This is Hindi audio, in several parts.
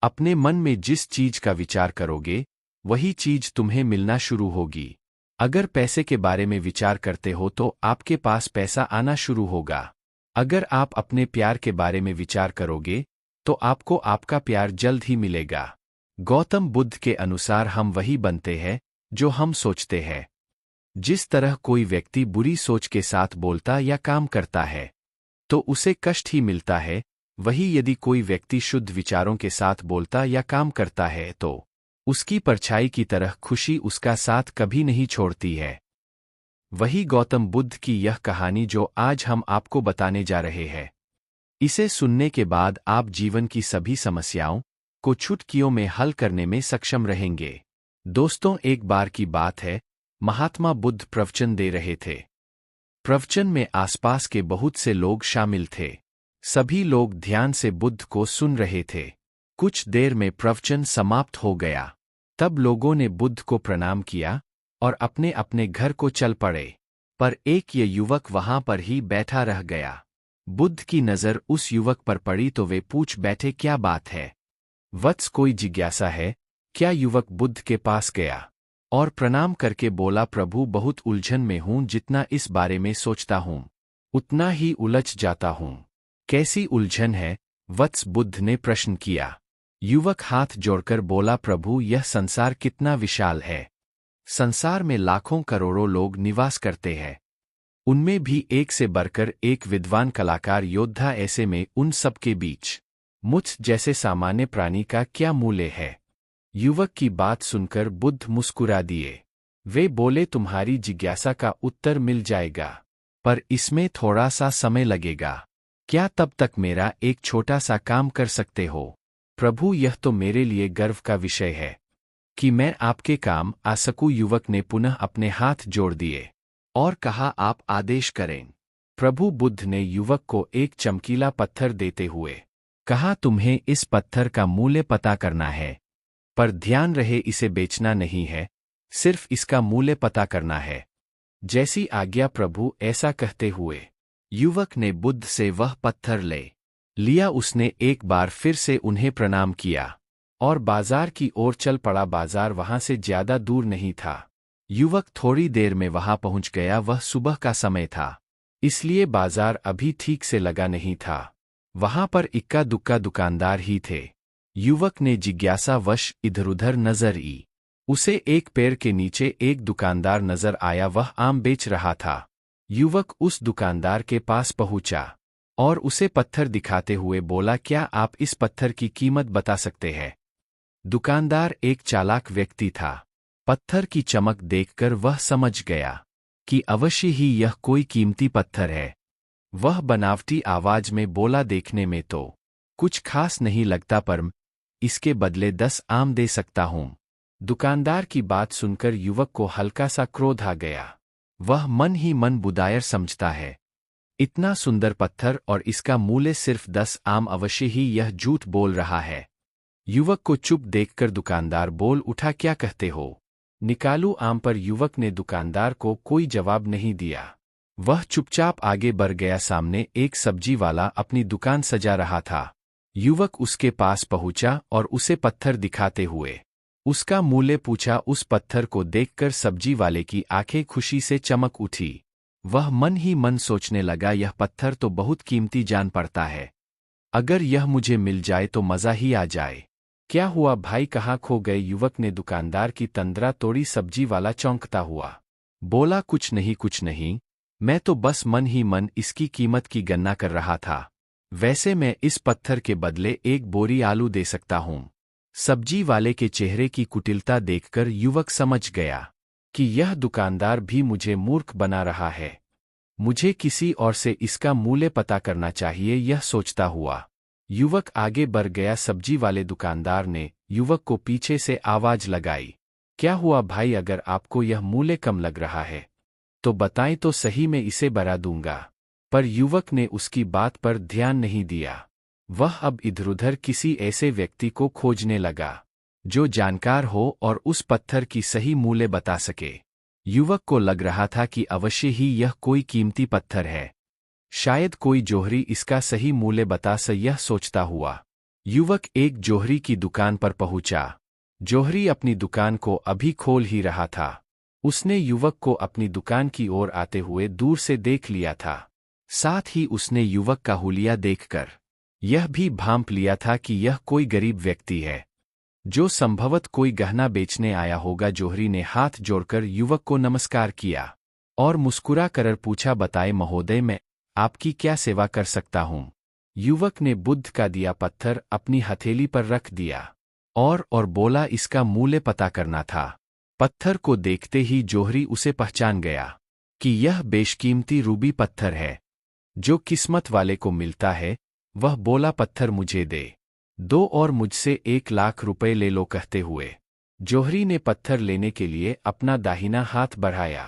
अपने मन में जिस चीज का विचार करोगे वही चीज तुम्हें मिलना शुरू होगी। अगर पैसे के बारे में विचार करते हो तो आपके पास पैसा आना शुरू होगा। अगर आप अपने प्यार के बारे में विचार करोगे तो आपको आपका प्यार जल्द ही मिलेगा। गौतम बुद्ध के अनुसार हम वही बनते हैं जो हम सोचते हैं। जिस तरह कोई व्यक्ति बुरी सोच के साथ बोलता या काम करता है तो उसे कष्ट ही मिलता है, वही यदि कोई व्यक्ति शुद्ध विचारों के साथ बोलता या काम करता है तो उसकी परछाई की तरह खुशी उसका साथ कभी नहीं छोड़ती है। वही गौतम बुद्ध की यह कहानी जो आज हम आपको बताने जा रहे हैं। इसे सुनने के बाद आप जीवन की सभी समस्याओं को चुटकियों में हल करने में सक्षम रहेंगे। दोस्तों, एक बार की बात है, महात्मा बुद्ध प्रवचन दे रहे थे। प्रवचन में आसपास के बहुत से लोग शामिल थे। सभी लोग ध्यान से बुद्ध को सुन रहे थे। कुछ देर में प्रवचन समाप्त हो गया। तब लोगों ने बुद्ध को प्रणाम किया और अपने अपने घर को चल पड़े। पर एक ये युवक वहां पर ही बैठा रह गया। बुद्ध की नज़र उस युवक पर पड़ी तो वे पूछ बैठे, क्या बात है वत्स, कोई जिज्ञासा है क्या? युवक बुद्ध के पास गया और प्रणाम करके बोला, प्रभु, बहुत उलझन में हूं। जितना इस बारे में सोचता हूं उतना ही उलझ जाता हूं। कैसी उलझन है वत्स? बुद्ध ने प्रश्न किया। युवक हाथ जोड़कर बोला, प्रभु, यह संसार कितना विशाल है। संसार में लाखों करोड़ों लोग निवास करते हैं। उनमें भी एक से बढ़कर एक विद्वान कलाकार योद्धा। ऐसे में उन सब के बीच मुझ जैसे सामान्य प्राणी का क्या मूल्य है? युवक की बात सुनकर बुद्ध मुस्कुरा दिए। वे बोले, तुम्हारी जिज्ञासा का उत्तर मिल जाएगा, पर इसमें थोड़ा सा समय लगेगा। क्या तब तक मेरा एक छोटा सा काम कर सकते हो? प्रभु, यह तो मेरे लिए गर्व का विषय है कि मैं आपके काम आ सकूं। युवक ने पुनः अपने हाथ जोड़ दिए और कहा, आप आदेश करें। प्रभु बुद्ध ने युवक को एक चमकीला पत्थर देते हुए कहा, तुम्हें इस पत्थर का मूल्य पता करना है, पर ध्यान रहे इसे बेचना नहीं है, सिर्फ इसका मूल्य पता करना है। जैसी आज्ञा प्रभु। ऐसा कहते हुए युवक ने बुद्ध से वह पत्थर ले लिया। उसने एक बार फिर से उन्हें प्रणाम किया और बाजार की ओर चल पड़ा। बाजार वहां से ज्यादा दूर नहीं था। युवक थोड़ी देर में वहां पहुंच गया। वह सुबह का समय था, इसलिए बाजार अभी ठीक से लगा नहीं था। वहां पर इक्का दुक्का दुकानदार ही थे। युवक ने जिज्ञासावश इधर-उधर नजर की। उसे एक पेड़ के नीचे एक दुकानदार नजर आया। वह आम बेच रहा था। युवक उस दुकानदार के पास पहुंचा और उसे पत्थर दिखाते हुए बोला, क्या आप इस पत्थर की कीमत बता सकते हैं? दुकानदार एक चालाक व्यक्ति था। पत्थर की चमक देखकर वह समझ गया कि अवश्य ही यह कोई कीमती पत्थर है। वह बनावटी आवाज में बोला, देखने में तो कुछ खास नहीं लगता, पर इसके बदले 10 आम दे सकता हूं। दुकानदार की बात सुनकर युवक को हल्का सा क्रोध आ गया। वह मन ही मन बुदायर समझता है। इतना सुंदर पत्थर और इसका मूल्य सिर्फ 10 आम, अवश्य ही यह झूठ बोल रहा है। युवक को चुप देखकर दुकानदार बोल उठा, क्या कहते हो? निकालूं आम? पर युवक ने दुकानदार को कोई जवाब नहीं दिया। वह चुपचाप आगे बढ़ गया। सामने एक सब्जी वाला अपनी दुकान सजा रहा था। युवक उसके पास पहुंचा और उसे पत्थर दिखाते हुए उसका मूल्य पूछा। उस पत्थर को देखकर सब्जी वाले की आंखें खुशी से चमक उठी। वह मन ही मन सोचने लगा, यह पत्थर तो बहुत कीमती जान पड़ता है। अगर यह मुझे मिल जाए तो मजा ही आ जाए। क्या हुआ भाई, कहाँ खो गए? युवक ने दुकानदार की तंद्रा तोड़ी। सब्जी वाला चौंकता हुआ बोला, कुछ नहीं, मैं तो बस मन ही मन इसकी कीमत की गणना कर रहा था। वैसे मैं इस पत्थर के बदले एक बोरी आलू दे सकता हूं। सब्जी वाले के चेहरे की कुटिलता देखकर युवक समझ गया कि यह दुकानदार भी मुझे मूर्ख बना रहा है। मुझे किसी और से इसका मूल्य पता करना चाहिए, यह सोचता हुआ युवक आगे बढ़ गया। सब्जी वाले दुकानदार ने युवक को पीछे से आवाज लगाई, क्या हुआ भाई? अगर आपको यह मूल्य कम लग रहा है तो बताएं तो सही, मैं इसे बढ़ा दूंगा। पर युवक ने उसकी बात पर ध्यान नहीं दिया। वह अब इधर-उधर किसी ऐसे व्यक्ति को खोजने लगा जो जानकार हो और उस पत्थर की सही मूल्य बता सके। युवक को लग रहा था कि अवश्य ही यह कोई कीमती पत्थर है। शायद कोई जोहरी इसका सही मूल्य बता सके। यह सोचता हुआ युवक एक जोहरी की दुकान पर पहुंचा। जोहरी अपनी दुकान को अभी खोल ही रहा था। उसने युवक को अपनी दुकान की ओर आते हुए दूर से देख लिया था। साथ ही उसने युवक का हुलिया देखकर यह भी भांप लिया था कि यह कोई गरीब व्यक्ति है, जो संभवत कोई गहना बेचने आया होगा। जोहरी ने हाथ जोड़कर युवक को नमस्कार किया और मुस्कुरा कर पूछा, बताए महोदय, मैं आपकी क्या सेवा कर सकता हूँ? युवक ने बुद्ध का दिया पत्थर अपनी हथेली पर रख दिया और बोला, इसका मूल्य पता करना था। पत्थर को देखते ही जोहरी उसे पहचान गया कि यह बेशकीमती रूबी पत्थर है, जो किस्मत वाले को मिलता है। वह बोला, पत्थर मुझे दे दो और मुझसे 1 लाख रुपए ले लो। कहते हुए जोहरी ने पत्थर लेने के लिए अपना दाहिना हाथ बढ़ाया,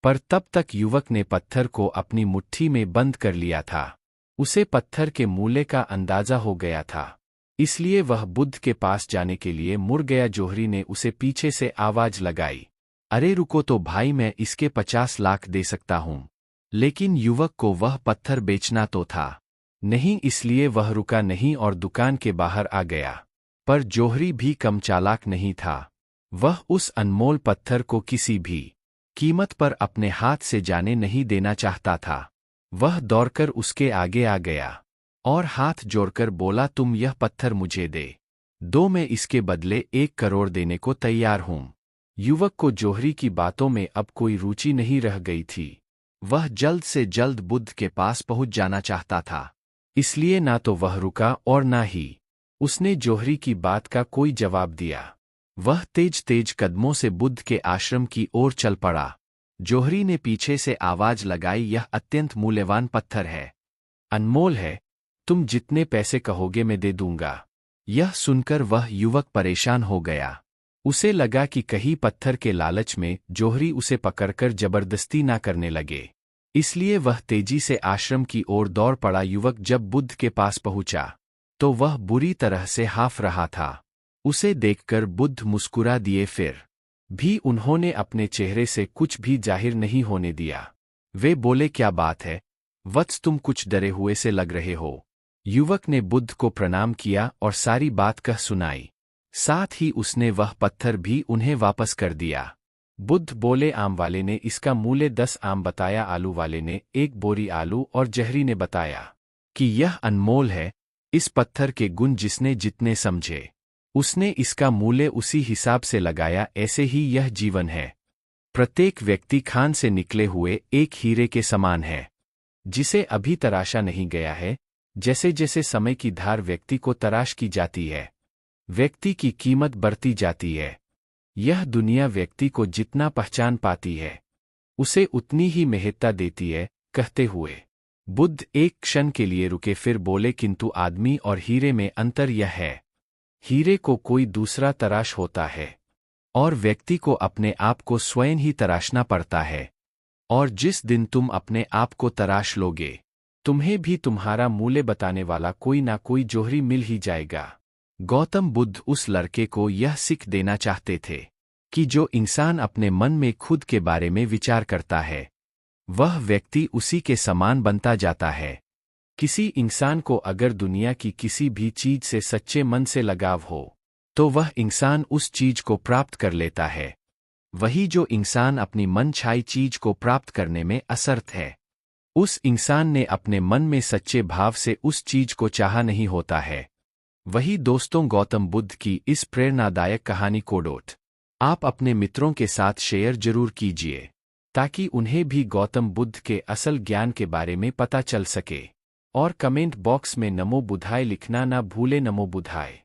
पर तब तक युवक ने पत्थर को अपनी मुट्ठी में बंद कर लिया था। उसे पत्थर के मूल्य का अंदाजा हो गया था, इसलिए वह बुद्ध के पास जाने के लिए मुड़ गया। जोहरी ने उसे पीछे से आवाज लगाई, अरे रुको तो भाई, मैं इसके 50 लाख दे सकता हूँ। लेकिन युवक को वह पत्थर बेचना तो था नहीं, इसलिए वह रुका नहीं और दुकान के बाहर आ गया। पर जोहरी भी कम चालाक नहीं था। वह उस अनमोल पत्थर को किसी भी कीमत पर अपने हाथ से जाने नहीं देना चाहता था। वह दौड़कर उसके आगे आ गया और हाथ जोड़कर बोला, तुम यह पत्थर मुझे दे दो, मैं इसके बदले 1 करोड़ देने को तैयार हूँ। युवक को जोहरी की बातों में अब कोई रुचि नहीं रह गई थी। वह जल्द से जल्द बुद्ध के पास पहुंच जाना चाहता था, इसलिए ना तो वह रुका और ना ही उसने जोहरी की बात का कोई जवाब दिया। वह तेज तेज कदमों से बुद्ध के आश्रम की ओर चल पड़ा। जोहरी ने पीछे से आवाज लगाई, यह अत्यंत मूल्यवान पत्थर है, अनमोल है, तुम जितने पैसे कहोगे मैं दे दूंगा। यह सुनकर वह युवक परेशान हो गया। उसे लगा कि कहीं पत्थर के लालच में जोहरी उसे पकड़कर जबरदस्ती ना करने लगे, इसलिए वह तेजी से आश्रम की ओर दौड़ पड़ा। युवक जब बुद्ध के पास पहुंचा तो वह बुरी तरह से हाफ रहा था। उसे देखकर बुद्ध मुस्कुरा दिए, फिर भी उन्होंने अपने चेहरे से कुछ भी जाहिर नहीं होने दिया। वे बोले, क्या बात है वत्स, तुम कुछ डरे हुए से लग रहे हो। युवक ने बुद्ध को प्रणाम किया और सारी बात कह सुनाई। साथ ही उसने वह पत्थर भी उन्हें वापस कर दिया। बुद्ध बोले, आम वाले ने इसका मूल्य 10 आम बताया, आलू वाले ने 1 बोरी आलू और जहरी ने बताया कि यह अनमोल है। इस पत्थर के गुण जिसने जितने समझे, उसने इसका मूल्य उसी हिसाब से लगाया। ऐसे ही यह जीवन है। प्रत्येक व्यक्ति खान से निकले हुए एक हीरे के समान है, जिसे अभी तराशा नहीं गया है। जैसे जैसे समय की धार व्यक्ति को तराश की जाती है, व्यक्ति की कीमत बढ़ती जाती है। यह दुनिया व्यक्ति को जितना पहचान पाती है, उसे उतनी ही महत्ता देती है। कहते हुए बुद्ध एक क्षण के लिए रुके, फिर बोले, किंतु आदमी और हीरे में अंतर यह है, हीरे को कोई दूसरा तराश होता है और व्यक्ति को अपने आप को स्वयं ही तराशना पड़ता है। और जिस दिन तुम अपने आप को तराश लोगे, तुम्हें भी तुम्हारा मूल्य बताने वाला कोई ना कोई जोहरी मिल ही जाएगा। गौतम बुद्ध उस लड़के को यह सीख देना चाहते थे कि जो इंसान अपने मन में खुद के बारे में विचार करता है, वह व्यक्ति उसी के समान बनता जाता है। किसी इंसान को अगर दुनिया की किसी भी चीज से सच्चे मन से लगाव हो, तो वह इंसान उस चीज को प्राप्त कर लेता है। वही जो इंसान अपनी मनचाही चीज को प्राप्त करने में असमर्थ है, उस इंसान ने अपने मन में सच्चे भाव से उस चीज को चाहा नहीं होता है। वही दोस्तों, गौतम बुद्ध की इस प्रेरणादायक कहानी को आप अपने मित्रों के साथ शेयर जरूर कीजिए, ताकि उन्हें भी गौतम बुद्ध के असल ज्ञान के बारे में पता चल सके। और कमेंट बॉक्स में नमो बुद्धाय लिखना ना भूले। नमो बुद्धाय।